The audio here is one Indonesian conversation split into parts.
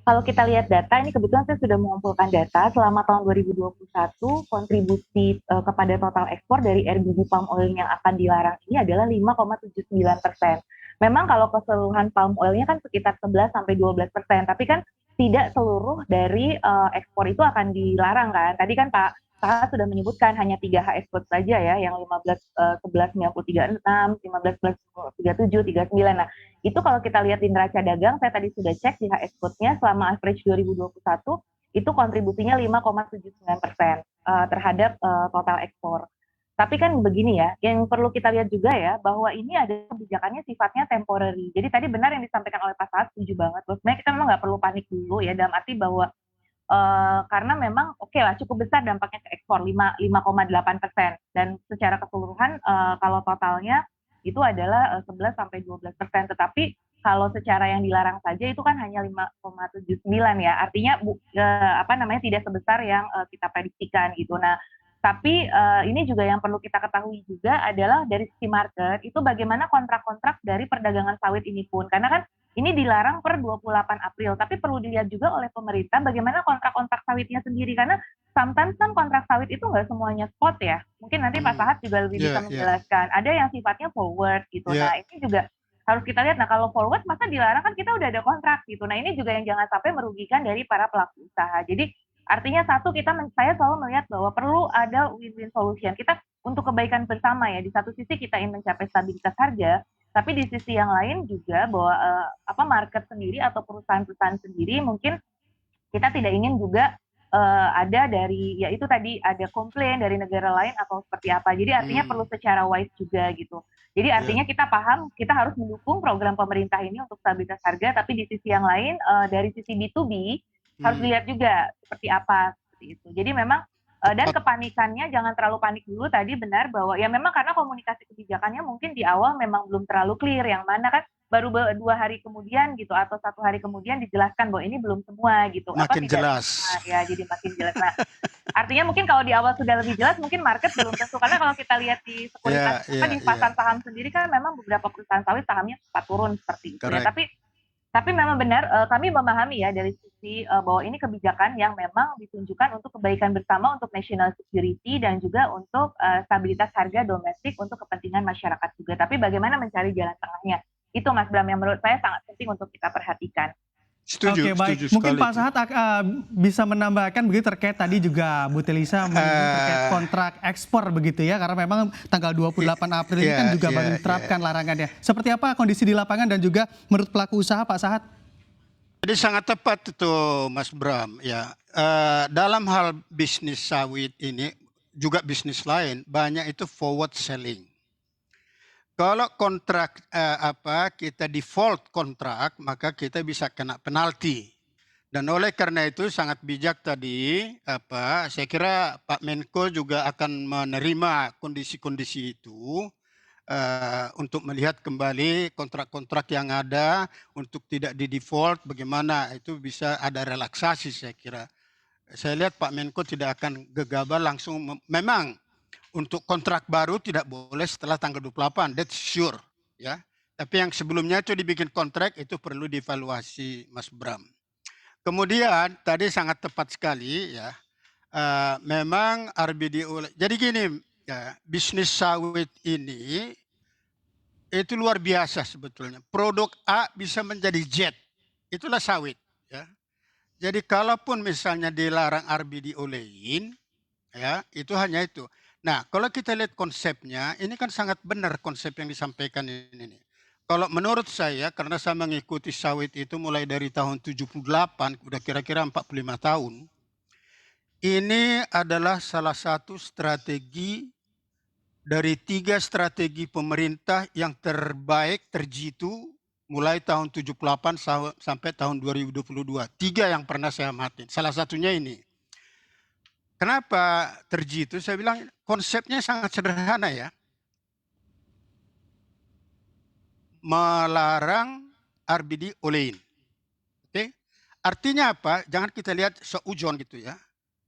kalau kita lihat data, ini kebetulan saya sudah mengumpulkan data selama tahun 2021 kontribusi kepada total ekspor dari RBD palm oil yang akan dilarang ini adalah 5,79%. Memang kalau keseluruhan palm oilnya kan sekitar 11 sampai 12%, tapi kan tidak seluruh dari ekspor itu akan dilarang kan. Tadi kan Pak Sahat sudah menyebutkan hanya 3 export saja ya, yang 15 11 90 36, 15 37 39. Nah, itu kalau kita lihat di neraca dagang, saya tadi sudah cek di HS Code-nya selama average 2021 itu kontribusinya 5,79% terhadap total ekspor. Tapi kan begini ya, yang perlu kita lihat juga ya, bahwa ini ada kebijakannya sifatnya temporary. Jadi tadi benar yang disampaikan oleh Pak Saad, setuju banget. Bahwa sebenarnya kita memang nggak perlu panik dulu ya, dalam arti bahwa karena memang oke lah cukup besar dampaknya ke ekspor 5,8%, dan secara keseluruhan kalau totalnya itu adalah 11 sampai 12%, tetapi kalau secara yang dilarang saja itu kan hanya 5,79 ya, artinya apa namanya tidak sebesar yang kita prediksikan gitu. Nah, tapi ini juga yang perlu kita ketahui juga adalah dari sisi market itu bagaimana kontrak-kontrak dari perdagangan sawit ini pun, karena kan ini dilarang per 28 April, tapi perlu dilihat juga oleh pemerintah bagaimana kontrak-kontrak sawitnya sendiri, karena sometimes kan kontrak sawit itu nggak semuanya spot ya. Mungkin nanti Pak Sahat juga lebih bisa Ya, ya, menjelaskan. Ada yang sifatnya forward gitu. ya. Nah, ini juga harus kita lihat. Nah, kalau forward masa dilarang, kan kita udah ada kontrak gitu. Nah, ini juga yang jangan sampai merugikan dari para pelaku usaha. Jadi artinya satu, saya selalu melihat bahwa perlu ada win-win solution. Kita untuk kebaikan bersama ya. Di satu sisi kita ingin mencapai stabilitas harga, tapi di sisi yang lain juga bahwa market sendiri atau perusahaan-perusahaan sendiri mungkin kita tidak ingin juga ada dari ya itu tadi ada komplain dari negara lain atau seperti apa. Jadi artinya perlu secara wise juga gitu. Jadi artinya kita paham kita harus mendukung program pemerintah ini untuk stabilitas harga, tapi di sisi yang lain dari sisi B2B harus dilihat juga seperti apa seperti itu. Jadi memang dan kepanikannya jangan terlalu panik dulu, tadi benar bahwa ya memang karena komunikasi kebijakannya mungkin di awal memang belum terlalu clear, yang mana kan baru 2 hari kemudian gitu atau 1 hari kemudian dijelaskan bahwa ini belum semua gitu, apa Makin tidak jelas. semua ya, jadi makin jelas. Nah, artinya mungkin kalau di awal sudah lebih jelas mungkin market belum tentu, karena kalau kita lihat di sekuritas Ya, ya, di ya. pasar saham sendiri kan memang beberapa perusahaan sawit sahamnya sempat turun seperti itu ya. Correct. Tapi memang benar kami memahami ya dari sisi bahwa ini kebijakan yang memang ditunjukkan untuk kebaikan bersama, untuk national security dan juga untuk stabilitas harga domestik untuk kepentingan masyarakat juga. Tapi bagaimana mencari jalan tengahnya? Itu Mas Bram yang menurut saya sangat penting untuk kita perhatikan. Setuju, Oke, setuju baik. Mungkin sekali Pak itu. Sahat bisa menambahkan begitu terkait tadi juga Bu Telisa menyinggung terkait kontrak ekspor begitu ya, karena memang tanggal 28 April ini kan Ya, juga baru ya, ya. diterapkan larangannya. Seperti apa kondisi di lapangan dan juga menurut pelaku usaha Pak Sahat? Jadi sangat tepat itu Mas Bram ya. Dalam hal bisnis sawit ini juga bisnis lain banyak itu forward selling. Kalau kontrak kita default kontrak, maka kita bisa kena penalti. Dan oleh karena itu sangat bijak tadi saya kira Pak Menko juga akan menerima kondisi-kondisi itu untuk melihat kembali kontrak-kontrak yang ada untuk tidak di default, bagaimana itu bisa ada relaksasi. Saya kira saya lihat Pak Menko tidak akan gegabah langsung. Memang untuk kontrak baru tidak boleh setelah tanggal 28, that's sure ya. Tapi yang sebelumnya itu dibikin kontrak itu perlu dievaluasi Mas Bram. Kemudian tadi sangat tepat sekali ya. Memang RBDO. Jadi gini ya, bisnis sawit ini itu luar biasa sebetulnya. Produk A bisa menjadi Z. Itulah sawit ya. Jadi kalaupun misalnya dilarang RBD olein ya, itu hanya itu. Nah, kalau kita lihat konsepnya, ini kan sangat benar konsep yang disampaikan ini. Kalau menurut saya, karena saya mengikuti sawit itu mulai dari tahun 78, udah kira-kira 45 tahun. Ini adalah salah satu strategi dari 3 strategi pemerintah yang terbaik, terjitu mulai tahun 78 sampai tahun 2022. 3 yang pernah saya amati. Salah satunya ini. Kenapa terjitu? Saya bilang konsepnya sangat sederhana ya. Melarang RBD olein. Oke? Artinya apa? Jangan kita lihat seujon gitu ya.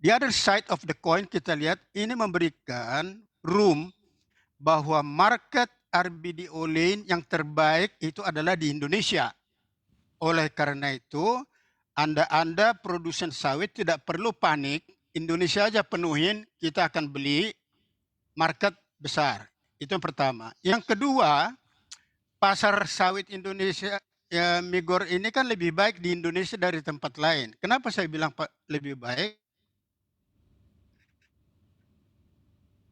The other side of the coin kita lihat ini memberikan room bahwa market RBD olein yang terbaik itu adalah di Indonesia. Oleh karena itu Anda produsen sawit tidak perlu panik, Indonesia aja penuhin, kita akan beli, market besar. Itu yang pertama. Yang kedua, pasar sawit Indonesia, ya, Migor ini kan lebih baik di Indonesia dari tempat lain. Kenapa saya bilang lebih baik?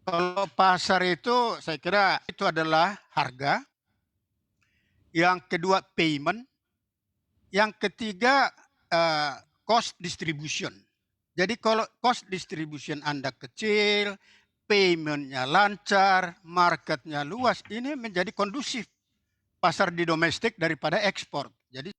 Kalau pasar itu saya kira itu adalah harga. Yang kedua payment. Yang ketiga cost distribution. Jadi kalau cost distribution Anda kecil, paymentnya lancar, marketnya luas, ini menjadi kondusif pasar di domestik daripada ekspor. Jadi